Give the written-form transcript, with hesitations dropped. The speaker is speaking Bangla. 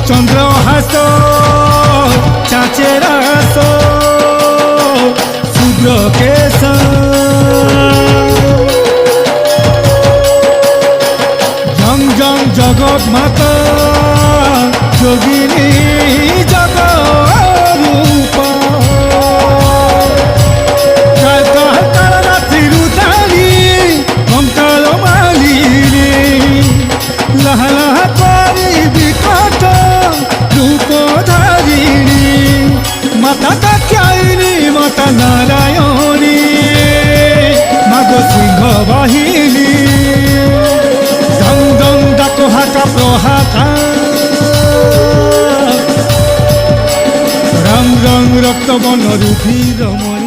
চন্দ্রহাস চাচের হাস শুভ্র কেশ জং জং জগৎ মাতা যোগিনী জগরূপ কালকালরাত্রি রুদানি কঙ্কাল মালিনী লাহা লাহা করি বিকট রূপধারিণী মাতা কাত্যায়নী মাতা নারায়ণী মাগো সিংহ বাহিনী দং দং ডাক হাকা প্রহাতা রং রং রক্তবর্ণ রুধিরময়